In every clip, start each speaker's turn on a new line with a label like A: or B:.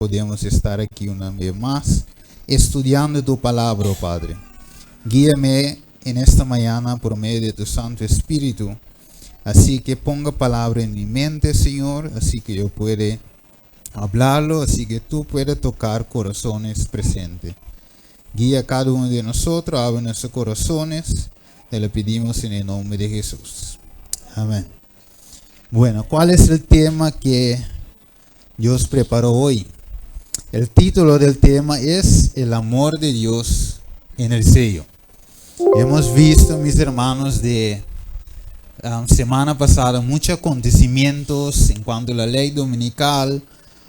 A: podemos estar aquí una vez más estudiando tu palabra, Padre. Guíame en esta mañana por medio de tu Santo Espíritu, así que ponga palabra en mi mente, Señor, así que yo pueda hablarlo, así que tú puedas tocar corazones presentes. Guía a cada uno de nosotros, abre nuestros corazones, te lo pedimos en el nombre de Jesús. Amén. Bueno, ¿cuál es el tema que Dios preparó hoy? El título del tema es El amor de Dios en el sello. Hemos visto, mis hermanos, de semana pasada muchos acontecimientos en cuanto a la ley dominical,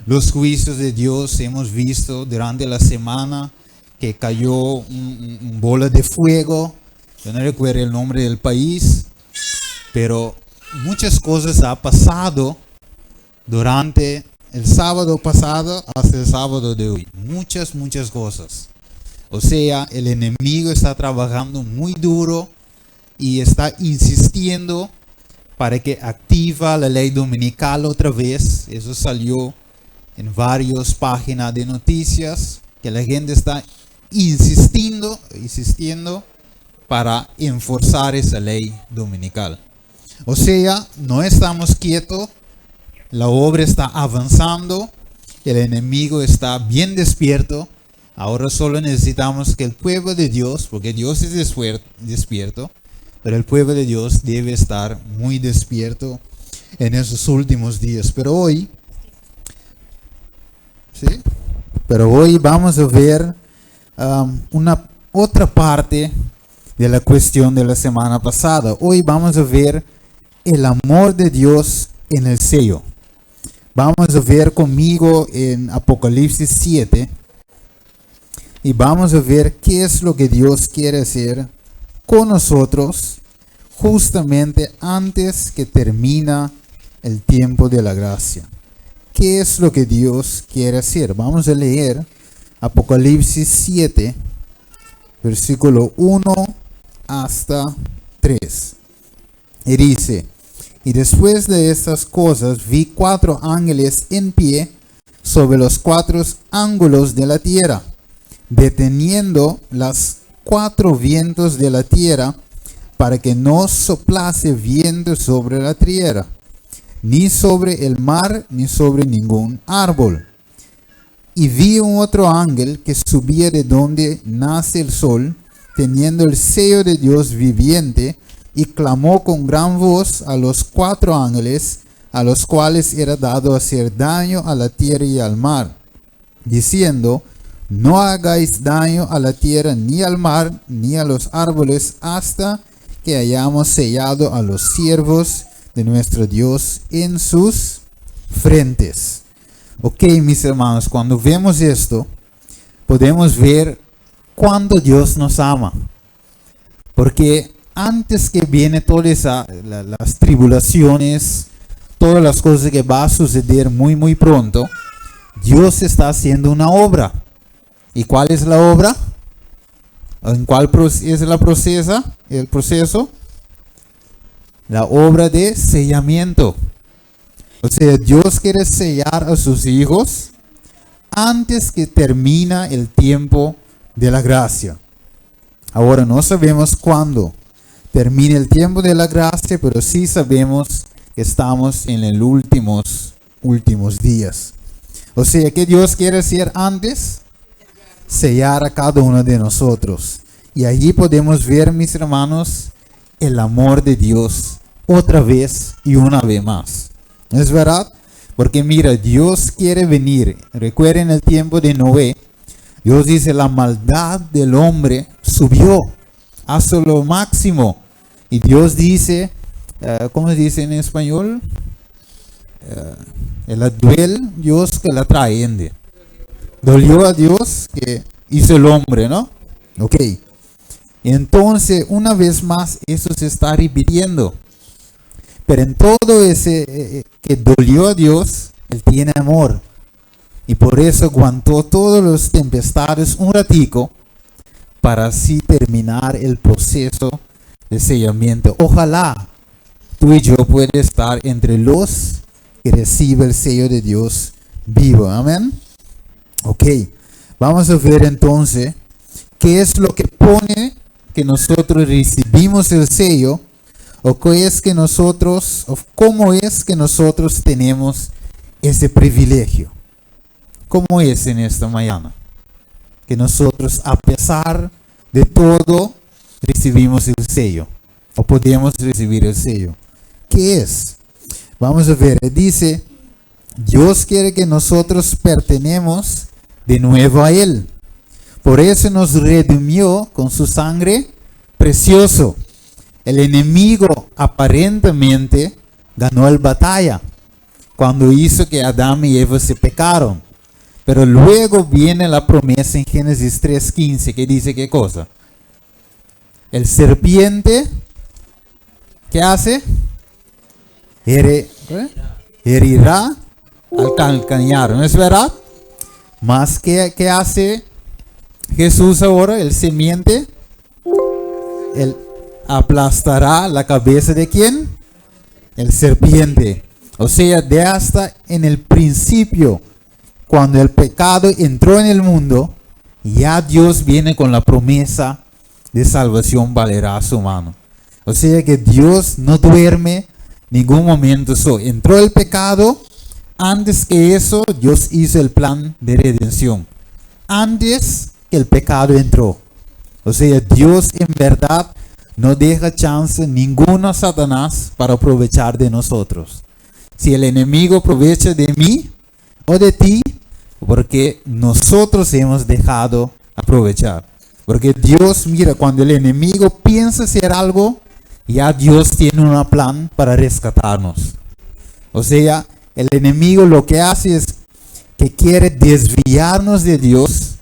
A: los juicios de Dios. Hemos visto durante la semana que cayó un bola de fuego. Yo no recuerdo el nombre del país, pero muchas cosas han pasado durante el sábado pasado hasta el sábado de hoy. Muchas cosas. O sea, el enemigo está trabajando muy duro y está insistiendo para que activa la ley dominical otra vez. Eso salió en varias páginas de noticias, que la gente está insistiendo para enforzar esa ley dominical. O sea, no estamos quietos. La obra está avanzando, el enemigo está bien despierto. Ahora solo necesitamos que el pueblo de Dios, porque Dios es despierto, pero el pueblo de Dios debe estar muy despierto en esos últimos días. Pero hoy vamos a ver una otra parte de la cuestión de la semana pasada. Hoy vamos a ver el amor de Dios en el sello. Vamos a ver conmigo en Apocalipsis 7 y vamos a ver qué es lo que Dios quiere hacer con nosotros justamente antes que termina el tiempo de la gracia. ¿Qué es lo que Dios quiere hacer? Vamos a leer Apocalipsis 7, versículo 1 hasta 3. Y dice: Y después de estas cosas vi 4 ángeles en pie sobre los 4 ángulos de la tierra, deteniendo las 4 vientos de la tierra, para que no soplase viento sobre la tierra, ni sobre el mar, ni sobre ningún árbol. Y vi un otro ángel que subía de donde nace el sol, teniendo el sello de Dios viviente, y clamó con gran voz a los 4 ángeles, a los cuales era dado hacer daño a la tierra y al mar, diciendo: No hagáis daño a la tierra, ni al mar, ni a los árboles, hasta que hayamos sellado a los siervos de nuestro Dios en sus frentes. Ok, mis hermanos, cuando vemos esto, podemos ver cuánto Dios nos ama. Porque antes que viene todas las tribulaciones, todas las cosas que va a suceder muy pronto, Dios está haciendo una obra. ¿Y cuál es la obra? ¿En cuál es el proceso? La obra de sellamiento. O sea, Dios quiere sellar a sus hijos antes que termina el tiempo de la gracia. Ahora no sabemos cuándo termine el tiempo de la gracia, pero sí sabemos que estamos en los últimos días. O sea, ¿qué Dios quiere hacer antes? Sellar a cada uno de nosotros. Y allí podemos ver, mis hermanos, el amor de Dios otra vez y una vez más. ¿No es verdad? Porque mira, Dios quiere venir. Recuerden el tiempo de Noé. Dios dice: la maldad del hombre subió hasta lo máximo. Y Dios dice, ¿cómo se dice en español? El duele Dios que la trae. Dolió a Dios que hizo el hombre, ¿no? Ok. Entonces, una vez más, eso se está repitiendo. Pero en todo ese que dolió a Dios, Él tiene amor. Y por eso aguantó todas las tempestades un ratico, para así terminar el proceso de sellamiento. Ojalá tú y yo puedas estar entre los que reciben el sello de Dios vivo. Amén. Ok, vamos a ver entonces qué es lo que pone que nosotros recibimos el sello, o qué es que nosotros, o cómo es que nosotros tenemos ese privilegio. ¿Cómo es en esta mañana? Que nosotros, a pesar de todo, recibimos el sello, o podemos recibir el sello. ¿Qué es? Vamos a ver, dice, Dios quiere que nosotros pertenemos de nuevo a Él. Por eso nos redimió con su sangre precioso. El enemigo aparentemente ganó la batalla cuando hizo que Adán y Eva se pecaron. Pero luego viene la promesa en Génesis 3:15 que dice ¿qué cosa? El serpiente, ¿qué hace? Herirá al calcañar, ¿no es verdad? Más que hace Jesús ahora, el semiente, él aplastará la cabeza de ¿quién? El serpiente. O sea, de hasta en el principio, cuando el pecado entró en el mundo, ya Dios viene con la promesa de salvación, valerá a su mano. O sea que Dios no duerme ningún momento. Entró el pecado. Antes que eso, Dios hizo el plan de redención. Antes que el pecado entró. O sea, Dios en verdad no deja chance ninguno a Satanás para aprovechar de nosotros. Si el enemigo aprovecha de mí o de ti, porque nosotros hemos dejado aprovechar. Porque Dios, mira, cuando el enemigo piensa hacer algo, ya Dios tiene un plan para rescatarnos. O sea, el enemigo lo que hace es que quiere desviarnos de Dios,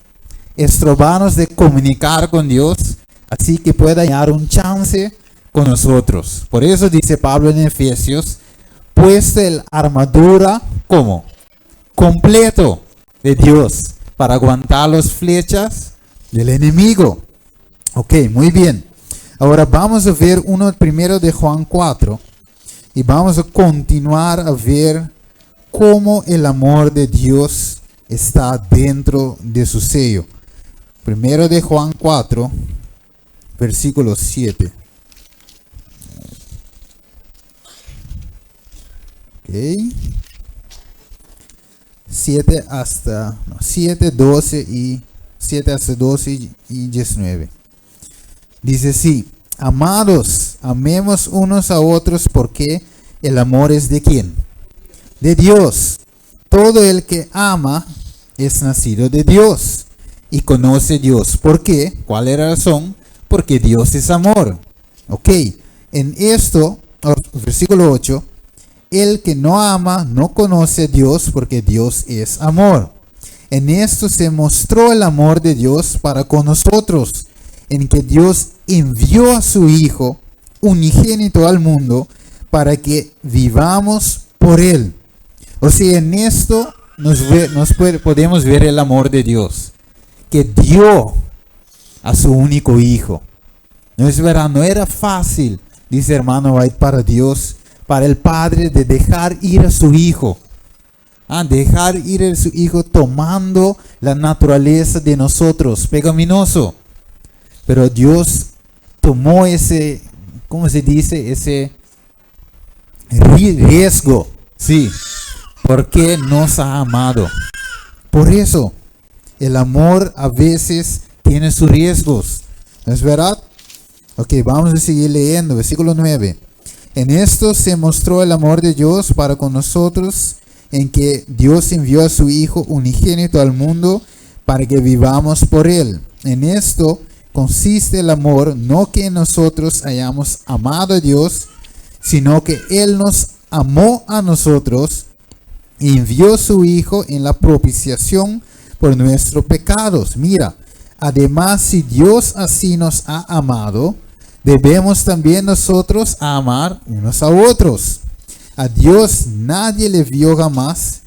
A: estrobarnos de comunicar con Dios, así que pueda hallar un chance con nosotros. Por eso dice Pablo en Efesios, puesta la armadura, ¿cómo? Completo de Dios, para aguantar las flechas del enemigo. Ok, muy bien. Ahora vamos a ver uno primero de Juan 4 y vamos a continuar a ver cómo el amor de Dios está dentro de su sello. Primero de Juan 4, versículo 7. Ok. 7 hasta 12 y 19. Dice así: amados, amemos unos a otros, porque el amor es de ¿quién? De Dios. Todo el que ama es nacido de Dios y conoce a Dios. ¿Por qué? ¿Cuál es la razón? Porque Dios es amor. Ok, en esto, versículo 8, el que no ama no conoce a Dios, porque Dios es amor. En esto se mostró el amor de Dios para con nosotros, en que Dios envió a su Hijo unigénito al mundo para que vivamos por Él. O sea, en esto podemos ver el amor de Dios, que dio a su único Hijo. No es verdad, no era fácil, dice hermano White, para Dios, para el Padre, de dejar ir a su Hijo. Dejar ir a su Hijo tomando la naturaleza de nosotros, pecaminoso. Pero Dios tomó ese, ¿cómo se dice? Ese riesgo, sí, porque nos ha amado. Por eso, el amor a veces tiene sus riesgos, ¿no es verdad? Ok, vamos a seguir leyendo, versículo 9. En esto se mostró el amor de Dios para con nosotros, en que Dios envió a su Hijo unigénito al mundo para que vivamos por Él. En esto consiste el amor, no que nosotros hayamos amado a Dios, sino que Él nos amó a nosotros y envió a su Hijo en la propiciación por nuestros pecados. Mira, además, si Dios así nos ha amado, debemos también nosotros amar unos a otros. A Dios nadie le vio jamás.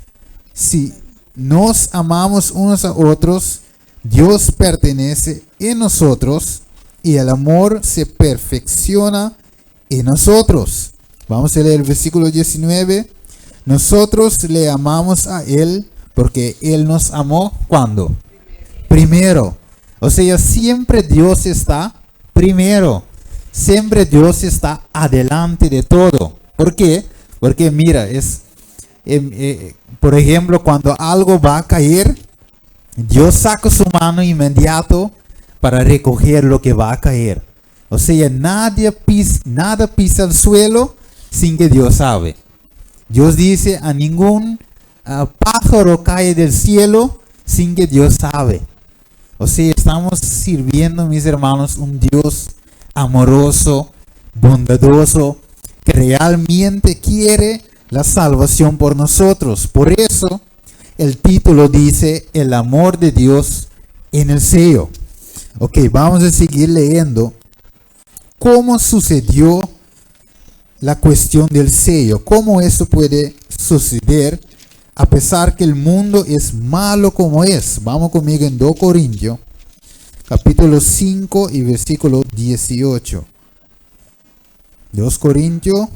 A: Si nos amamos unos a otros, Dios pertenece en nosotros y el amor se perfecciona en nosotros. Vamos a leer el versículo 19. Nosotros le amamos a Él Porque Él nos amó, ¿cuándo? Primero. O sea, siempre Dios está primero. Siempre Dios está adelante de todo. ¿Por qué? Porque mira, por ejemplo, cuando algo va a caer, Dios saca su mano inmediato para recoger lo que va a caer. O sea, nada pisa el suelo sin que Dios sabe. Dios dice, a ningún pájaro cae del cielo sin que Dios sabe. O sea, estamos sirviendo, mis hermanos, un Dios amoroso, bondadoso, que realmente quiere la salvación por nosotros. Por eso, el título dice, el amor de Dios en el sello. Ok, vamos a seguir leyendo. ¿Cómo sucedió la cuestión del sello? ¿Cómo esto puede suceder a pesar que el mundo es malo como es? Vamos conmigo en 2 Corintios, capítulo 5 y versículo 18. 2 Corintios,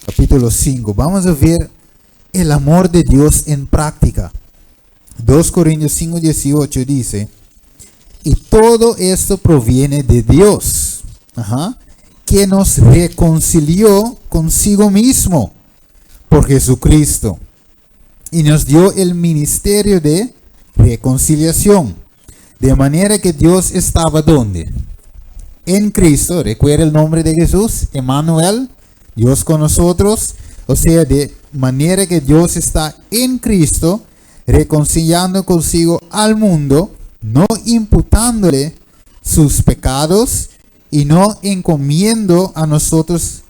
A: capítulo 5. Vamos a ver el amor de Dios en práctica. 2 Corintios 5, 18 dice, y todo esto proviene de Dios, que nos reconcilió consigo mismo por Jesucristo y nos dio el ministerio de reconciliación. De manera que Dios estaba ¿dónde? En Cristo. Recuerda el nombre de Jesús, Emmanuel, Dios con nosotros. O sea, de manera que Dios está en Cristo, reconciliando consigo al mundo, no imputándole sus pecados, y no encomiendo a nosotros,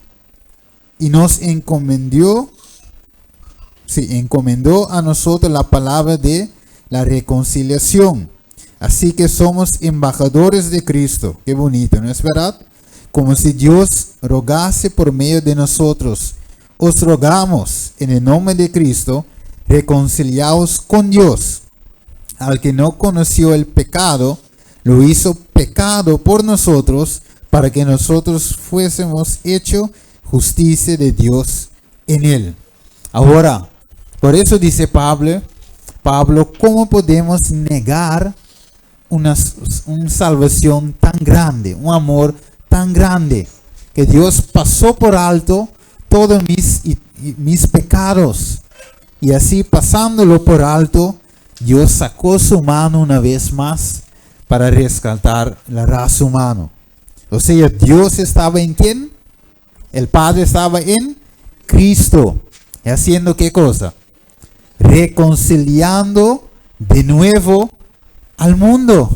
A: y nos encomendó a nosotros la palabra de la reconciliación. Así que somos embajadores de Cristo. Qué bonito, ¿no es verdad? Como si Dios rogase por medio de nosotros. Os rogamos en el nombre de Cristo, reconciliaos con Dios. Al que no conoció el pecado, lo hizo pecado por nosotros, para que nosotros fuésemos hecho justicia de Dios en él. Ahora, por eso dice Pablo, ¿cómo podemos negar una salvación tan grande, un amor tan grande, que Dios pasó por alto todos mis pecados? Y así, pasándolo por alto, Dios sacó su mano una vez más para rescatar la raza humana. O sea, Dios estaba en ¿quién? El Padre estaba en Cristo. ¿Haciendo qué cosa? Reconciliando de nuevo al mundo.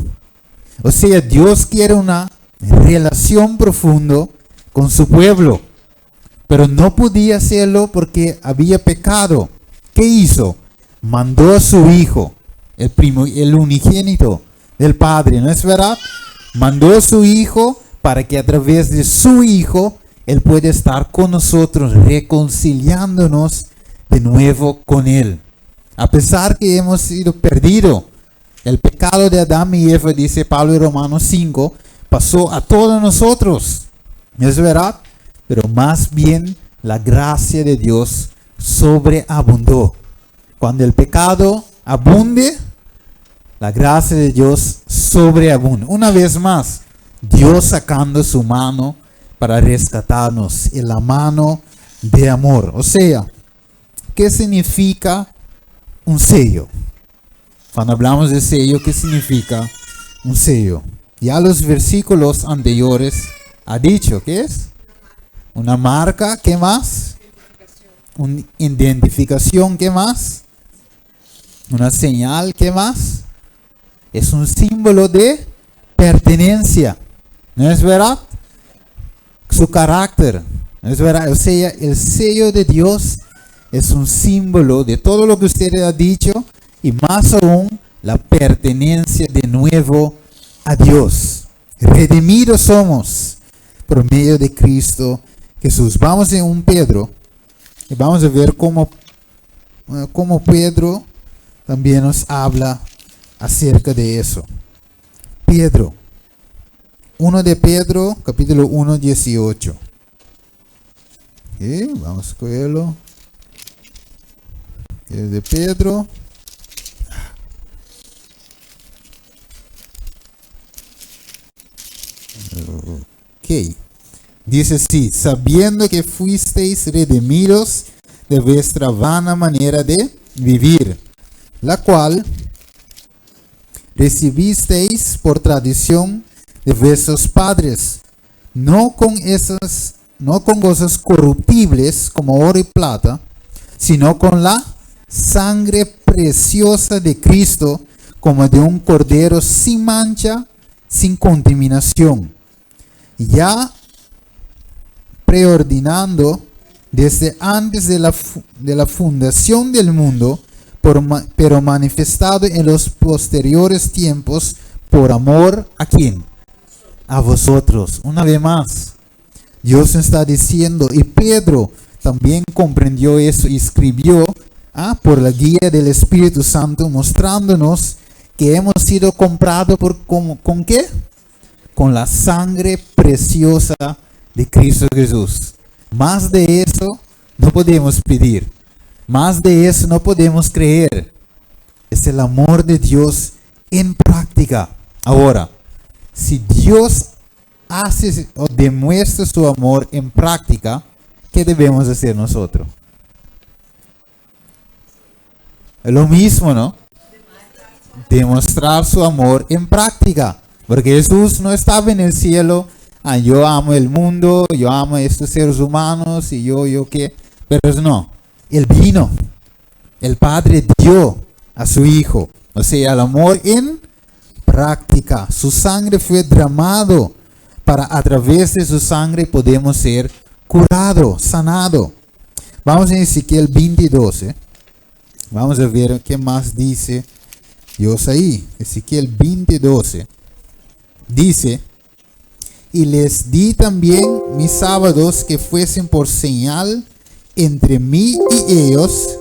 A: O sea, Dios quiere una relación profunda con su pueblo, pero no podía hacerlo porque había pecado. ¿Qué hizo? Mandó a su Hijo, el unigénito del Padre, ¿no es verdad? Mandó a su Hijo para que a través de su Hijo Él puede estar con nosotros, reconciliándonos de nuevo con Él. A pesar que hemos sido perdidos, el pecado de Adán y Eva, dice Pablo en Romanos 5, pasó a todos nosotros. ¿Es verdad? Pero más bien la gracia de Dios sobreabundó. Cuando el pecado abunde, la gracia de Dios sobreabunda. Una vez más, Dios sacando su mano para rescatarnos, en la mano de amor. O sea, ¿qué significa un sello? Cuando hablamos de sello, ¿qué significa un sello? Ya los versículos anteriores ha dicho, ¿qué es? Una marca, ¿qué más? Una identificación, ¿qué más? Una señal, ¿qué más? Es un símbolo de pertenencia, ¿no es verdad? Su carácter, ¿no es verdad? O sea, el sello de Dios es un símbolo de todo lo que usted ha dicho, y más aún la pertenencia de nuevo a Dios. Redimidos somos por medio de Cristo Jesús. Vamos en 1 Pedro y vamos a ver cómo Pedro también nos habla acerca de eso. Pedro, 1 de Pedro, capítulo 1, 18. Vamos a cogerlo. De Pedro, Ok. Dice así, sabiendo que fuisteis redimidos de vuestra vana manera de vivir, la cual recibisteis por tradición de vuestros padres, no con cosas corruptibles como oro y plata, sino con la sangre preciosa de Cristo, como de un cordero sin mancha, sin contaminación, ya preordinando desde antes de la fundación del mundo, pero manifestado en los posteriores tiempos por amor ¿a quién? A vosotros. Una vez más, Dios está diciendo, y Pedro también comprendió eso y escribió por la guía del Espíritu Santo, mostrándonos que hemos sido comprados ¿con qué? Con la sangre preciosa de Cristo Jesús. Más de eso no podemos pedir. Más de eso no podemos creer. Es el amor de Dios en práctica. Ahora, si Dios hace o demuestra su amor en práctica, ¿qué debemos hacer nosotros? Es lo mismo, ¿no? Demostrar su amor en práctica. Porque Jesús no estaba en el cielo. Yo amo el mundo, yo amo a estos seres humanos y yo qué. Pero no. Él vino. El Padre dio a su Hijo. O sea, el amor en práctica. Su sangre fue derramado para a través de su sangre podemos ser curados, sanados. Vamos a Ezequiel 22. Vamos a ver qué más dice Dios ahí. Ezequiel 22. Dice, y les di también mis sábados que fuesen por señal entre mí y ellos,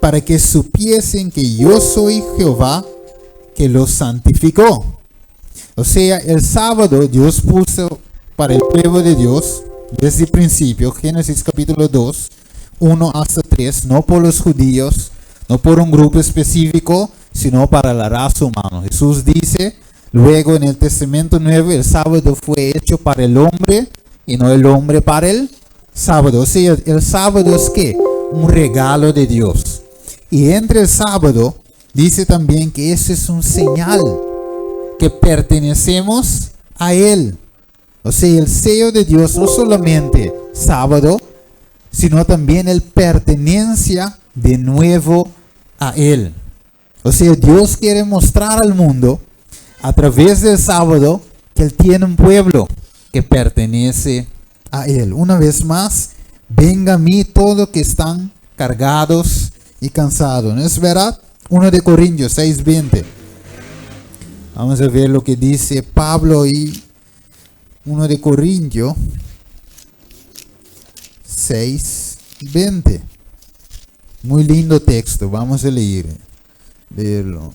A: para que supiesen que yo soy Jehová, que los santificó. O sea, el sábado Dios puso para el pueblo de Dios desde el principio, Génesis capítulo 2, 1 hasta 3, no por los judíos, no por un grupo específico, sino para la raza humana. Jesús dice, luego en el Testamento Nuevo, el sábado fue hecho para el hombre y no el hombre para el sábado. O sea, el sábado es ¿qué? Un regalo de Dios. Y entre el sábado, dice también que eso es un señal que pertenecemos a Él. O sea, el sello de Dios no solamente sábado, sino también el pertenencia de nuevo a Él. O sea, Dios quiere mostrar al mundo a través del sábado que Él tiene un pueblo que pertenece a Él. Una vez más, venga a mí todos que están cargados y cansados. ¿No es verdad? 1 de Corintios 6:20. Vamos a ver lo que dice Pablo y 1 de Corintios 6:20. Muy lindo texto. Vamos a leerlo.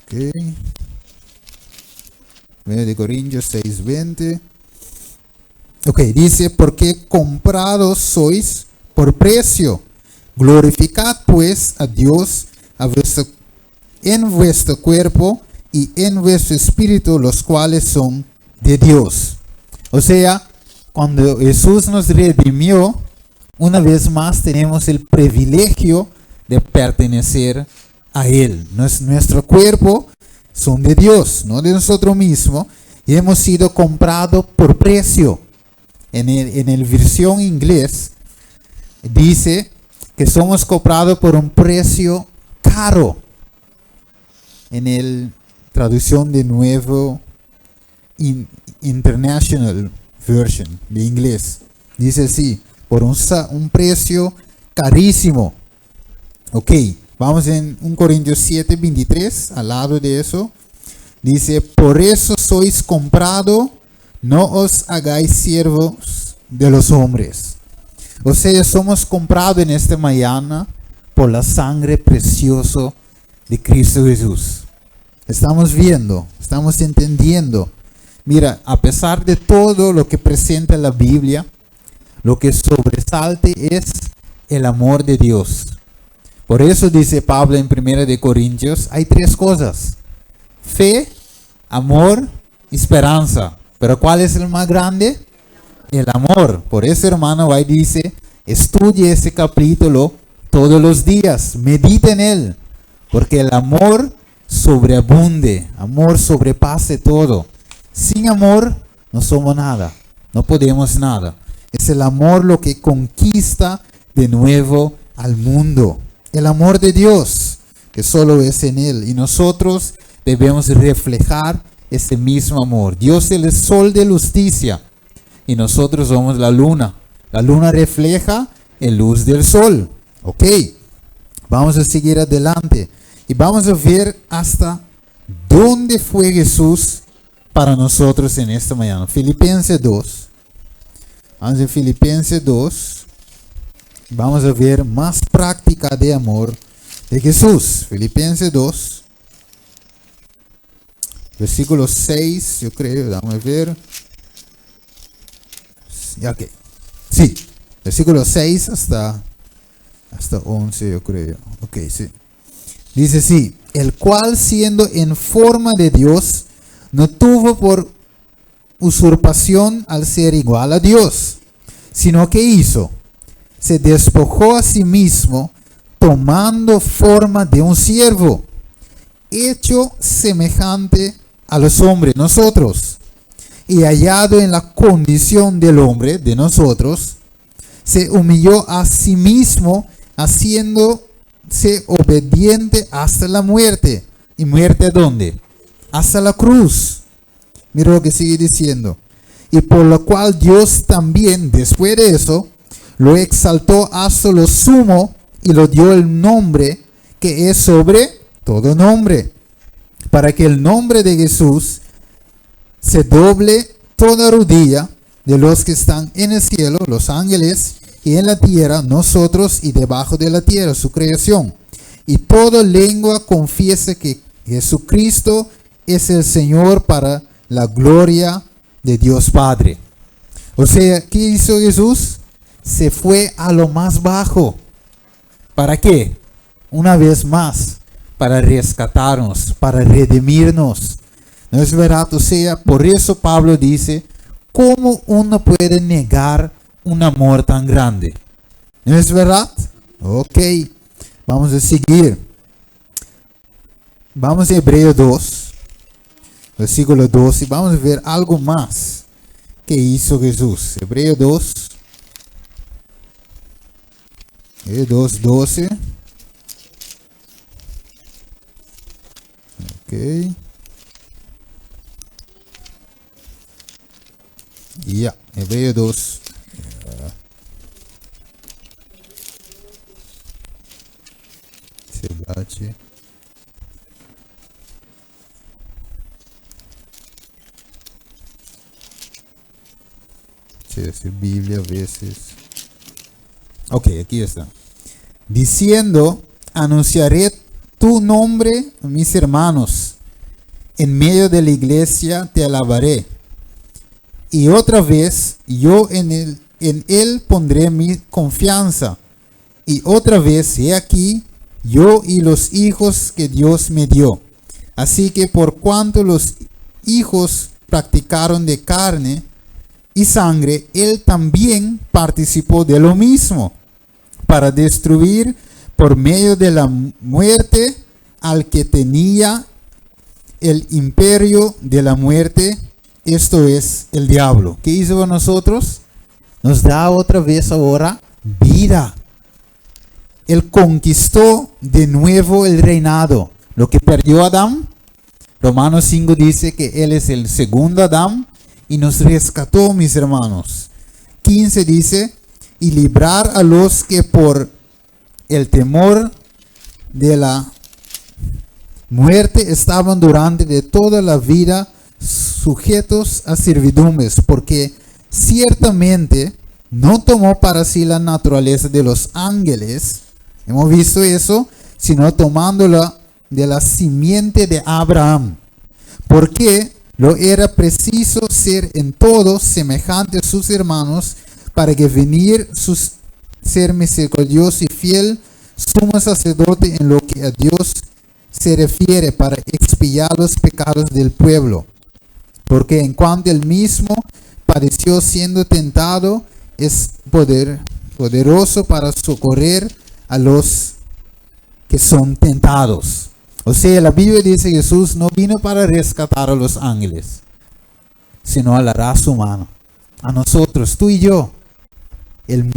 A: Ok. 1 de Corintios 6:20. Ok, dice, porque comprados sois por precio. Glorificad pues a Dios en vuestro cuerpo y en vuestro espíritu, los cuales son de Dios. O sea, cuando Jesús nos redimió, una vez más tenemos el privilegio de pertenecer a Él. Nuestro cuerpo son de Dios, no de nosotros mismos, y hemos sido comprados por precio. En el versión inglés dice que somos comprados por un precio caro. En el traducción de nuevo International Version de inglés dice así, por un precio carísimo. Ok, vamos en 1 Corintios 7:23, al lado de eso dice, por eso sois comprado, no os hagáis siervos de los hombres. O sea, somos comprados en esta mañana por la sangre preciosa de Cristo Jesús. Estamos viendo, estamos entendiendo. Mira, a pesar de todo lo que presenta la Biblia, lo que sobresalte es el amor de Dios. Por eso dice Pablo en 1 de Corintios, hay tres cosas: fe, amor esperanza. Pero ¿cuál es el más grande? El amor. Por eso, hermano, ahí dice, estudie ese capítulo todos los días, medite en él, porque el amor sobreabunde, amor sobrepase todo. Sin amor no somos nada, no podemos nada. Es el amor lo que conquista de nuevo al mundo. El amor de Dios, que solo es en Él. Y nosotros debemos reflejar ese mismo amor. Dios es el sol de justicia y nosotros somos la luna. La luna refleja la luz del sol. Ok, vamos a seguir adelante. Y vamos a ver hasta dónde fue Jesús para nosotros en esta mañana. Filipenses 2. Vamos a Filipenses 2. Vamos a ver más práctica de amor de Jesús. Filipenses 2. Versículo 6, yo creo. Vamos a ver. Ok. Sí. Versículo 6 hasta 11, yo creo. Ok, sí. Dice así, el cual siendo en forma de Dios, no tuvo por usurpación al ser igual a Dios, sino que hizo, se despojó a sí mismo, tomando forma de un siervo, hecho semejante a los hombres, nosotros, y hallado en la condición del hombre, de nosotros, se humilló a sí mismo, haciéndose obediente hasta la muerte. ¿Y muerte a dónde? Hasta la cruz. Mira lo que sigue diciendo. Y por lo cual Dios también, después de eso, lo exaltó hasta lo sumo y lo dio el nombre que es sobre todo nombre, para que el nombre de Jesús se doble toda rodilla de los que están en el cielo, los ángeles, y en la tierra, nosotros, y debajo de la tierra, su creación. Y toda lengua confiese que Jesucristo es el Señor, para la gloria de Dios Padre. O sea, ¿qué hizo Jesús? Se fue a lo más bajo. ¿Para qué? Una vez más, para rescatarnos, para redimirnos. ¿No es verdad? O sea, por eso Pablo dice, ¿cómo uno puede negar un amor tan grande? ¿No es verdad? Ok, vamos a seguir. Vamos a Hebreos 2, versículo 12. Vamos a ver algo más que hizo Jesús. Hebreos 2, 12. Ok. Ya, Hebreos 2. Se Biblia a veces. Ok, aquí está. Diciendo, anunciaré tu nombre, mis hermanos, en medio de la iglesia te alabaré. Y otra vez, yo en él pondré mi confianza. Y otra vez, he aquí, yo y los hijos que Dios me dio. Así que por cuanto los hijos practicaron de carne y sangre, él también participó de lo mismo, para destruir por medio de la muerte al que tenía el imperio de la muerte, esto es el diablo. ¿Qué hizo con nosotros? Nos da otra vez ahora vida. Él conquistó de nuevo el reinado. Lo que perdió Adán, Romanos 5 dice que él es el segundo Adán y nos rescató, mis hermanos. 15 dice, y librar a los que por el temor de la muerte estaban durante de toda la vida sujetos a servidumbres, porque ciertamente no tomó para sí la naturaleza de los ángeles, hemos visto eso, sino tomándola de la simiente de Abraham, porque lo era preciso ser en todo semejante a sus hermanos, para que venir ser misericordioso y fiel sumo sacerdote en lo que a Dios se refiere, para expiar los pecados del pueblo. porque en cuanto él mismo padeció siendo tentado, es poderoso para socorrer a los que son tentados. O sea, la Biblia dice que Jesús no vino para rescatar a los ángeles, sino a la raza humana, a nosotros, tú y yo. Él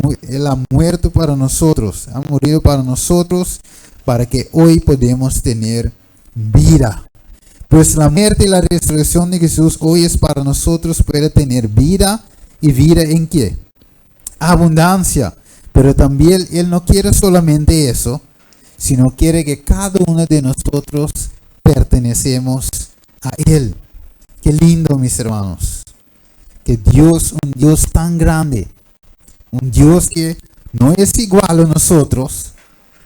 A: ha muerto para nosotros, ha morido para nosotros, para que hoy podamos tener vida. Pues la muerte y la resurrección de Jesús hoy es para nosotros para tener vida, y vida en qué? Abundancia. Pero también Él no quiere solamente eso, sino quiere que cada uno de nosotros pertenecemos a Él. Qué lindo, mis hermanos. Que Dios, un Dios tan grande, un Dios que no es igual a nosotros,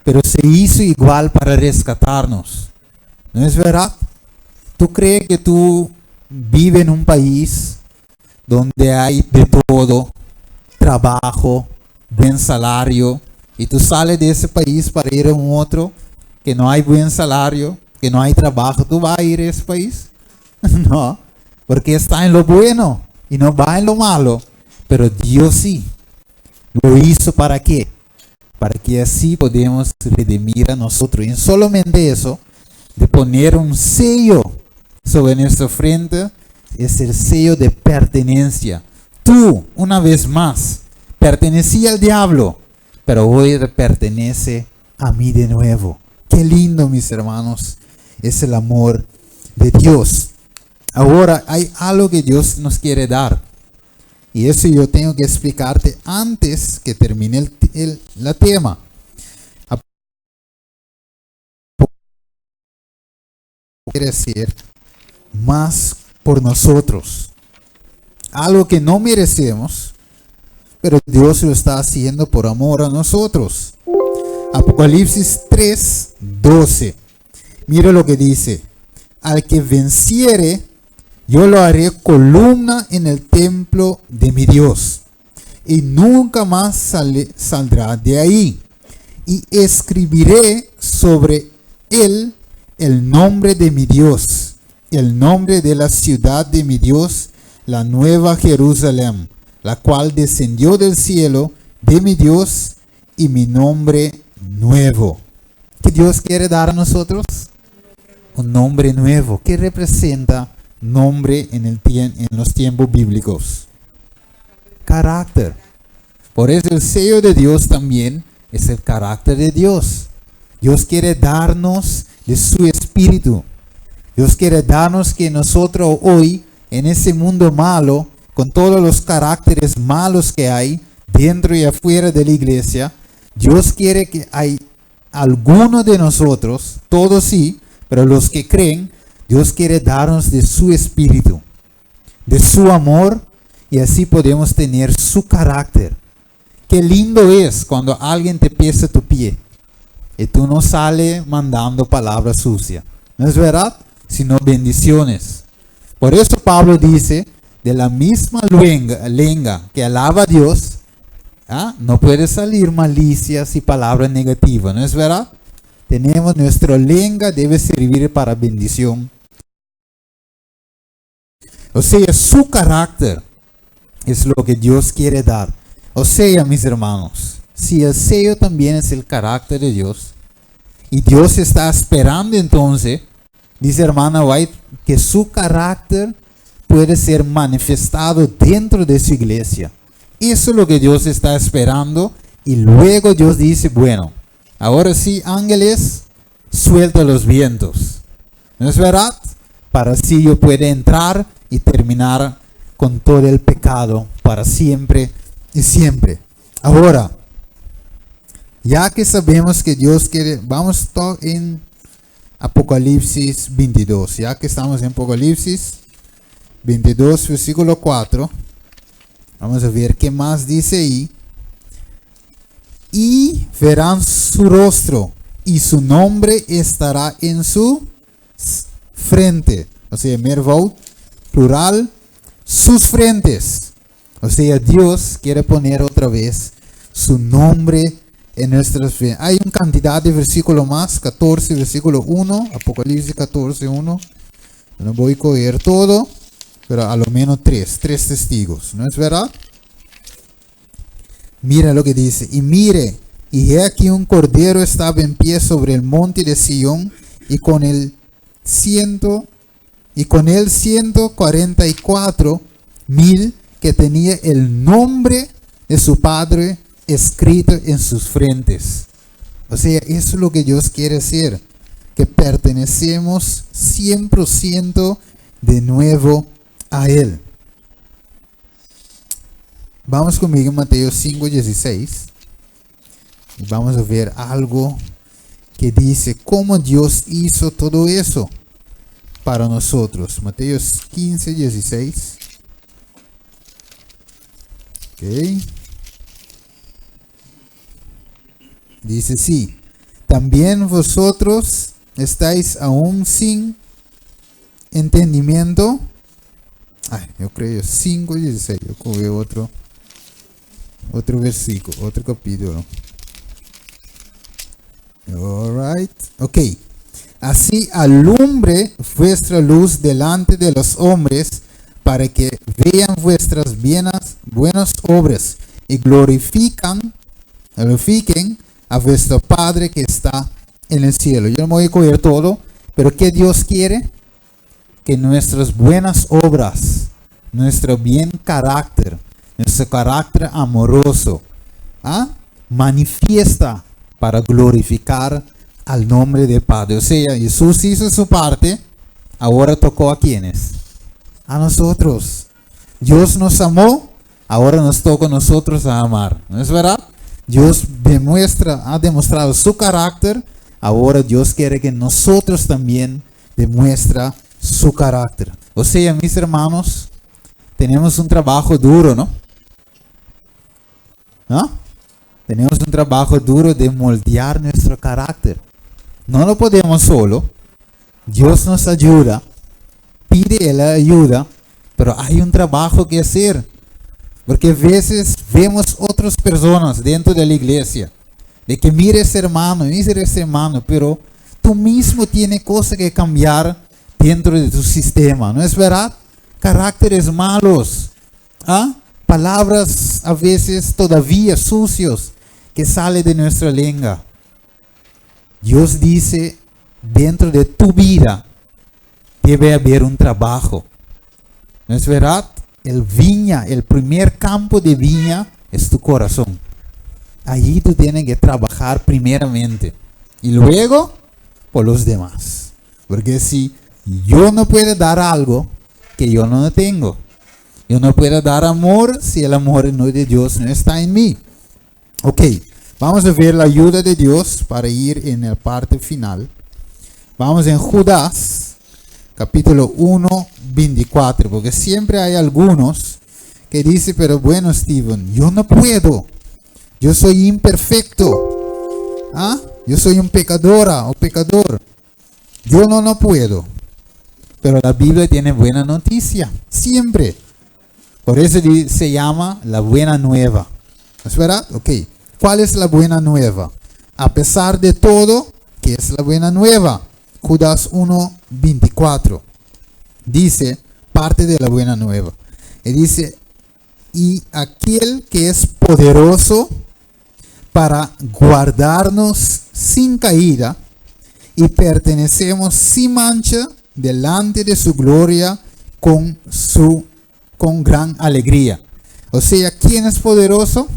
A: pero se hizo igual para rescatarnos. ¿No es verdad? ¿Tú crees que tú vives en un país donde hay de todo, trabajo, buen salario, y tú sales de ese país para ir a un otro que no hay buen salario, que no hay trabajo? ¿Tú vas a ir a ese país? No, porque está en lo bueno y no va en lo malo. Pero Dios sí lo hizo. ¿Para qué? Para que así podamos redimir a nosotros. Y solamente eso, de poner un sello sobre nuestra frente, es el sello de pertenencia. Tú, una vez más, pertenecía al diablo, pero hoy pertenece a mí de nuevo. Qué lindo, mis hermanos, es el amor de Dios. Ahora hay algo que Dios nos quiere dar, y eso yo tengo que explicarte antes que termine el tema. Quiere decir más por nosotros, algo que no merecemos, pero Dios lo está haciendo por amor a nosotros. Apocalipsis 3:12. Mira lo que dice: al que venciere, yo lo haré columna en el templo de mi Dios, y nunca más saldrá de ahí. Y escribiré sobre él el nombre de mi Dios, el nombre de la ciudad de mi Dios, la nueva Jerusalén, la cual descendió del cielo de mi Dios, y mi nombre nuevo. ¿Qué Dios quiere dar a nosotros? Un nombre nuevo. ¿Qué representa nombre en los tiempos bíblicos? Carácter. Por eso el sello de Dios también es el carácter de Dios. Dios quiere darnos de su espíritu. Dios quiere darnos que nosotros hoy, en ese mundo malo, con todos los caracteres malos que hay dentro y afuera de la iglesia, Dios quiere que hay algunos de nosotros, todos sí, pero los que creen, Dios quiere darnos de su espíritu, de su amor, y así podemos tener su carácter. Qué lindo es cuando alguien te pisa tu pie y tú no sales mandando palabras sucias, ¿no es verdad? Sino bendiciones. Por eso Pablo dice, de la misma lengua que alaba a Dios, no puede salir malicias y palabras negativas, ¿no es verdad? Tenemos nuestra lengua, debe servir para bendición. O sea, su carácter es lo que Dios quiere dar. O sea, mis hermanos, si el sello también es el carácter de Dios, y Dios está esperando entonces, dice hermana White, que su carácter puede ser manifestado dentro de su iglesia. Eso es lo que Dios está esperando. Y luego Dios dice, bueno, ahora sí, ángeles, suelta los vientos. ¿No es verdad? Para así yo pueda entrar y terminar con todo el pecado para siempre y siempre. Ahora, ya que sabemos que Dios quiere, vamos en Apocalipsis 22. Ya que estamos en Apocalipsis 22, versículo 4. Vamos a ver qué más dice ahí. Y verán su rostro, y su nombre estará en su frente. O sea, mervoud, plural, sus frentes. O sea, Dios quiere poner otra vez su nombre en nuestras frentes. Hay una cantidad de versículos más, 14, versículo 1, Apocalipsis 14, 1. No voy a coger todo. pero a lo menos tres testigos, ¿no es verdad? Mira lo que dice, y mire, y he aquí un cordero estaba en pie sobre el monte de Sión, y con él 144,000 que tenía el nombre de su padre escrito en sus frentes. O sea, eso es lo que Dios quiere hacer, que pertenecemos 100% de nuevo a Él. Vamos conmigo en Mateo 5:16 y vamos a ver algo que dice cómo Dios hizo todo eso para nosotros. Mateo 15:16. Okay. Dice sí, también vosotros estáis aún sin entendimiento. Yo creo 5:16. Yo veo otro versículo, otro capítulo. Alright. Ok. Así alumbre vuestra luz delante de los hombres, para que vean vuestras buenas obras y glorifiquen a vuestro Padre que está en el cielo. Yo no me voy a coger todo, pero ¿qué Dios quiere? Que nuestras buenas obras, nuestro bien carácter, nuestro carácter amoroso, manifiesta para glorificar al nombre del Padre. O sea, Jesús hizo su parte, ahora tocó a quienes, a nosotros. Dios nos amó, ahora nos toca a nosotros a amar. ¿No es verdad? Dios ha demostrado su carácter, ahora Dios quiere que nosotros también demuestra su carácter. O sea, mis hermanos, tenemos un trabajo duro, ¿no? Tenemos un trabajo duro de moldear nuestro carácter. No lo podemos solo. Dios nos ayuda, pide la ayuda, pero hay un trabajo que hacer. Porque a veces vemos otras personas dentro de la iglesia, de que mire ese hermano, pero tú mismo tienes cosas que cambiar dentro de tu sistema, ¿no es verdad? Caracteres malos, palabras a veces todavía sucios que salen de nuestra lengua. Dios dice, dentro de tu vida debe haber un trabajo, ¿no es verdad? El primer campo de viña es tu corazón. Allí tú tienes que trabajar primeramente y luego por los demás. Porque si yo no puedo dar algo que yo no tengo, yo no puedo dar amor si el amor de Dios no está en mí. Ok, vamos a ver la ayuda de Dios para ir en la parte final. Vamos en Judas capítulo 1:24, porque siempre hay algunos que dicen, pero bueno, Steven, yo no puedo, yo soy imperfecto, yo soy un pecadora o pecador, yo no puedo. Pero la Biblia tiene buena noticia, siempre. Por eso se llama la buena nueva. ¿Es verdad? Ok. ¿Cuál es la buena nueva? A pesar de todo, ¿qué es la buena nueva? Judas 1:24 dice parte de la buena nueva. Y dice, y aquel que es poderoso para guardarnos sin caída y pertenecemos sin mancha delante de su gloria con gran alegría. O sea, ¿quién es poderoso?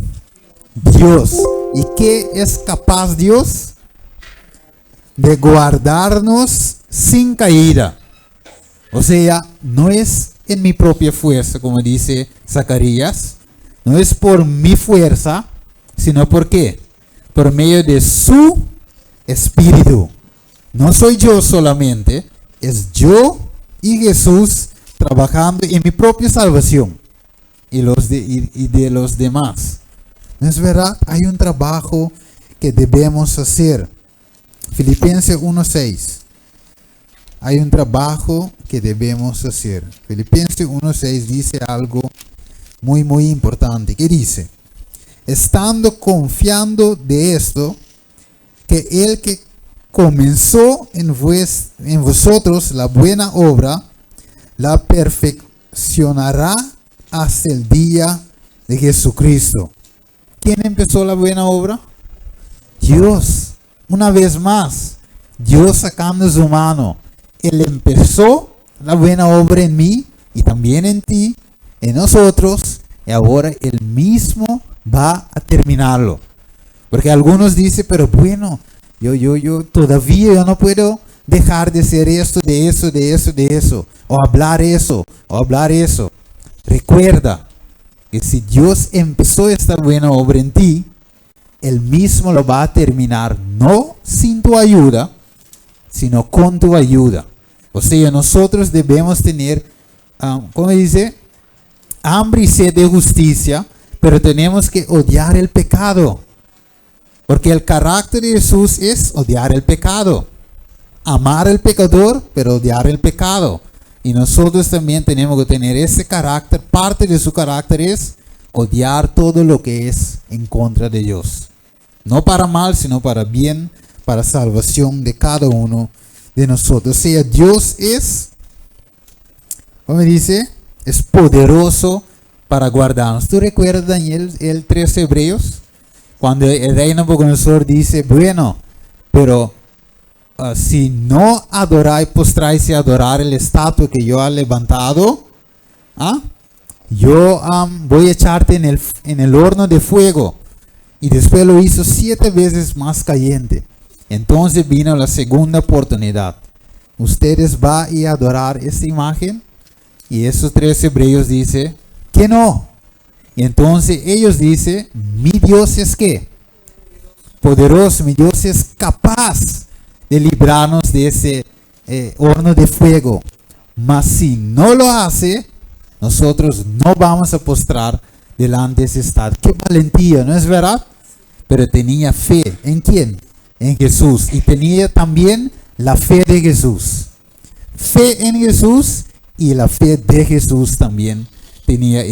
A: Dios. ¿Y qué es capaz Dios? De guardarnos sin caída. O sea, no es en mi propia fuerza, como dice Zacarías, no es por mi fuerza, sino por qué, por medio de su Espíritu. No soy yo solamente, es yo y Jesús trabajando en mi propia salvación y de los demás. ¿No es verdad? Hay un trabajo que debemos hacer. Filipenses 1:6. Hay un trabajo que debemos hacer. Filipenses 1:6 dice algo muy, muy importante. ¿Qué dice? Estando confiando de esto, que el que comenzó en vosotros la buena obra, la perfeccionará hasta el día de Jesucristo. ¿Quién empezó la buena obra? Dios. Una vez más, Dios sacando su mano. Él empezó la buena obra en mí y también en ti, en nosotros, y ahora Él mismo va a terminarlo. Porque algunos dicen, pero bueno, yo todavía yo no puedo dejar de hacer esto, de eso, o hablar eso. Recuerda que si Dios empezó esta buena obra en ti, Él mismo lo va a terminar, no sin tu ayuda, sino con tu ayuda. O sea, nosotros debemos tener, ¿cómo dice? Hambre y sed de justicia, pero tenemos que odiar el pecado. Porque el carácter de Jesús es odiar el pecado. Amar al pecador, pero odiar el pecado. Y nosotros también tenemos que tener ese carácter. Parte de su carácter es odiar todo lo que es en contra de Dios. No para mal, sino para bien, para salvación de cada uno de nosotros. O sea, Dios es, ¿cómo dice? Es poderoso para guardarnos. ¿Tú recuerdas, Daniel, el 13 Hebreos? Cuando el rey Nabucodonosor dice, bueno, pero si no adoráis, postráis y adorar el estatua que yo he levantado, yo voy a echarte en el horno de fuego. Y después lo hizo 7 veces más caliente. Entonces vino la segunda oportunidad. Ustedes van a adorar esta imagen. Y esos 3 hebreos dicen que no. Y entonces ellos dicen, mi Dios es ¿qué? Poderoso, mi Dios es capaz de librarnos de ese horno de fuego. Mas si no lo hace, nosotros no vamos a postrar delante de ese estado. Qué valentía, ¿no es verdad? Pero tenía fe. ¿En quién? En Jesús. Y tenía también la fe de Jesús. Fe en Jesús y la fe de Jesús también tenía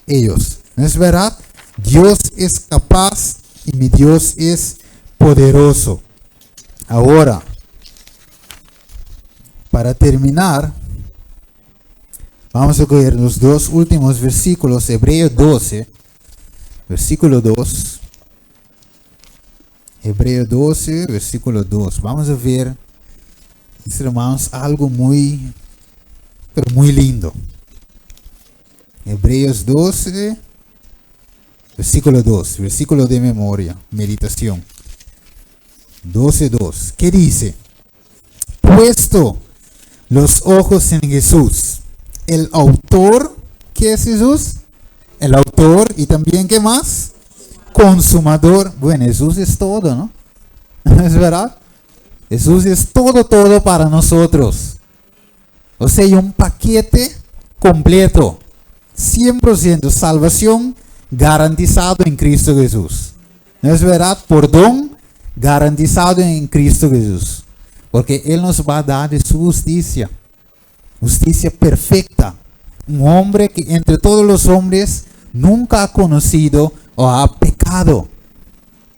A: ellos. ¿No es verdad? Dios es capaz y mi Dios es poderoso. Ahora, para terminar, vamos a coger los 2 últimos versículos. Hebreos 12, versículo 2. Hebreos 12, versículo 2. Vamos a ver, hermanos, algo muy lindo. Hebreos 12, versículo 2. Versículo de memoria, meditación. 12:2. ¿Qué dice? Puesto los ojos en Jesús, el autor, ¿qué es Jesús? El autor y también, ¿qué más? Consumador. Bueno, Jesús es todo, ¿no? ¿Es verdad? Jesús es todo para nosotros. O sea, hay un paquete completo. 100% salvación garantizado en Cristo Jesús. ¿No es verdad? Perdón garantizado en Cristo Jesús. Porque Él nos va a dar de su justicia. Justicia perfecta. Un hombre que entre todos los hombres nunca ha conocido o ha pecado.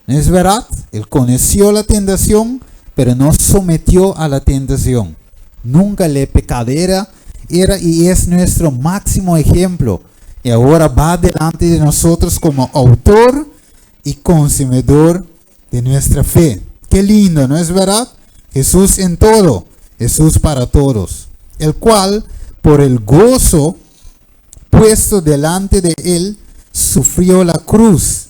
A: ¿No es verdad? Él conoció la tentación, pero no sometió a la tentación. Nunca le pecado. Era y es nuestro máximo ejemplo. Y ahora va delante de nosotros como autor y consumidor de nuestra fe. Qué lindo, ¿no es verdad? Jesús en todo, Jesús para todos. El cual, por el gozo puesto delante de él, sufrió la cruz,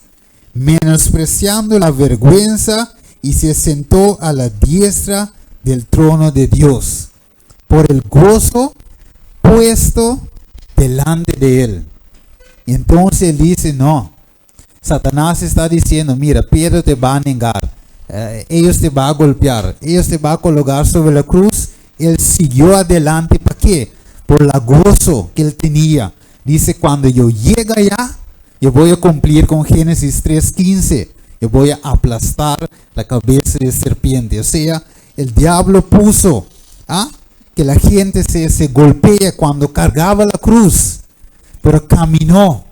A: menospreciando la vergüenza, y se sentó a la diestra del trono de Dios. Por el gozo puesto delante de él. Y entonces él dice, no, Satanás está diciendo, mira, Pedro te va a negar, ellos te van a golpear, ellos te van a colocar sobre la cruz. Él siguió adelante, ¿para qué? Por el gozo que él tenía. Dice, cuando yo llegue allá, yo voy a cumplir con Génesis 3:15. Yo voy a aplastar la cabeza de serpiente. O sea, el diablo puso que la gente se golpea cuando cargaba la cruz. Pero caminó,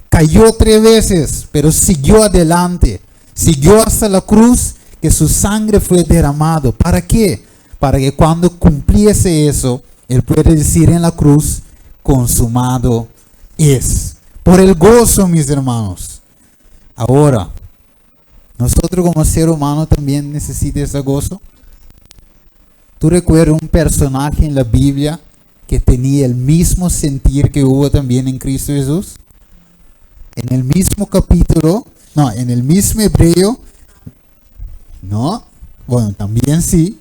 A: cayó 3 veces, pero siguió adelante. Siguió hasta la cruz, que su sangre fue derramado. ¿Para qué? Para que cuando cumpliese eso, él puede decir en la cruz, consumado es. Por el gozo, mis hermanos. Ahora, nosotros como ser humano también necesitamos ese gozo. ¿Tú recuerdas un personaje en la Biblia que tenía el mismo sentir que hubo también en Cristo Jesús? En el mismo capítulo, no, en el mismo Hebreo, no, bueno, también sí,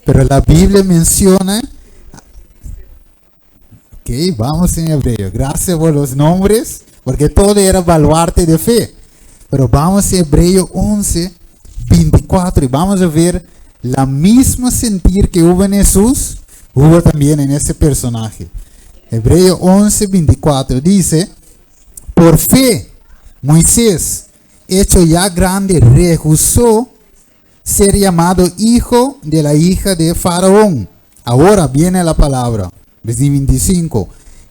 A: pero la Biblia menciona, ok, vamos en Hebreo, gracias por los nombres, porque todo era baluarte de fe, pero vamos a Hebreo 11, 24, y vamos a ver la misma sentir que hubo en Jesús, hubo también en ese personaje. Hebreo 11, 24 dice, por fe, Moisés, hecho ya grande, rehusó ser llamado hijo de la hija de Faraón. Ahora viene la palabra, versículo 25,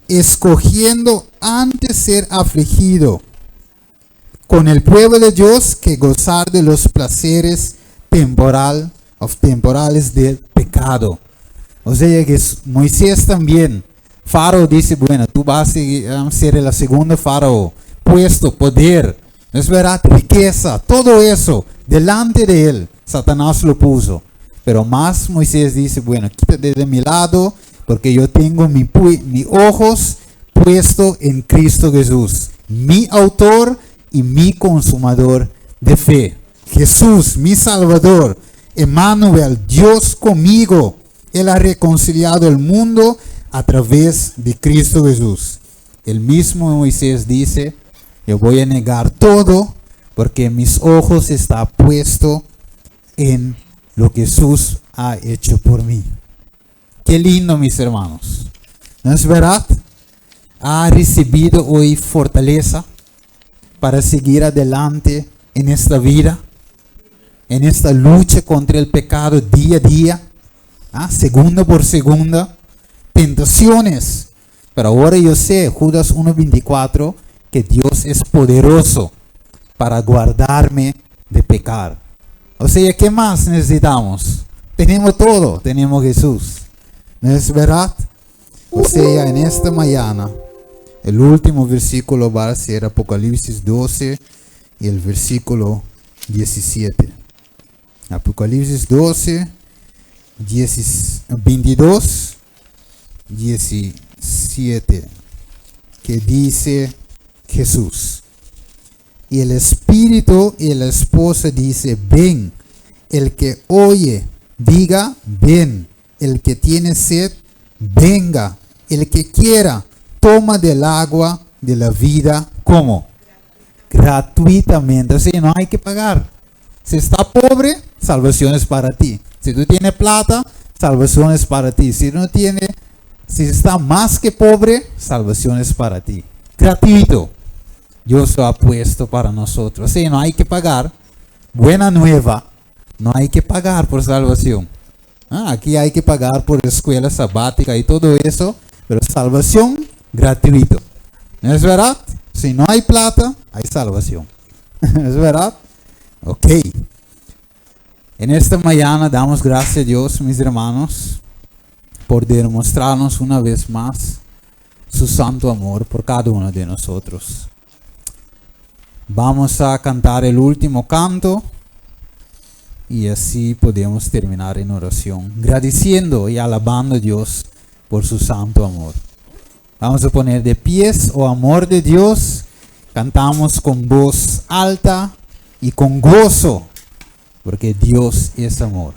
A: escogiendo antes ser afligido con el pueblo de Dios que gozar de los placeres temporales del pecado. O sea que Moisés también, Faraón dice, bueno, tú vas a ser la segunda Faraón, puesto, poder, no es verdad, riqueza, todo eso, delante de él, Satanás lo puso. Pero más Moisés dice, bueno, quítate de mi lado, porque yo tengo mis ojos puestos en Cristo Jesús, mi autor y mi consumador de fe. Jesús, mi Salvador, Emmanuel, Dios conmigo. Él ha reconciliado el mundo a través de Cristo Jesús. El mismo Moisés dice, yo voy a negar todo porque mis ojos están puestos en lo que Jesús ha hecho por mí. Qué lindo, mis hermanos. ¿No es verdad? Ha recibido hoy fortaleza para seguir adelante en esta vida, en esta lucha contra el pecado día a día, segunda por segunda, tentaciones. Pero ahora yo sé, Judas 1:24, que Dios es poderoso para guardarme de pecar. O sea, ¿qué más necesitamos? Tenemos todo, tenemos Jesús. ¿No es verdad? O sea, en esta mañana, el último versículo va a ser Apocalipsis 12 y el versículo 17. Apocalipsis 12, 22, 17, que dice Jesús. Y el Espíritu y la esposa dice, ven. El que oye, diga, ven. El que tiene sed, venga. El que quiera, toma del agua de la vida, ¿cómo? Gratuitamente. O sea, no hay que pagar. Si está pobre, salvación es para ti. Si tú tienes plata, salvación es para ti. Si está más que pobre, salvación es para ti. Gratuito. Dios lo ha puesto para nosotros. Sí, no hay que pagar. Buena nueva. No hay que pagar por salvación. Aquí hay que pagar por escuela sabática y todo eso. Pero salvación, gratuito. ¿No es verdad? Si no hay plata, hay salvación. ¿Es verdad? Ok. En esta mañana damos gracias a Dios, mis hermanos, por demostrarnos una vez más su santo amor por cada uno de nosotros. Vamos a cantar el último canto y así podemos terminar en oración, agradeciendo y alabando a Dios por su santo amor. Vamos a poner de pies, oh amor de Dios, cantamos con voz alta y con gozo, porque Dios es amor.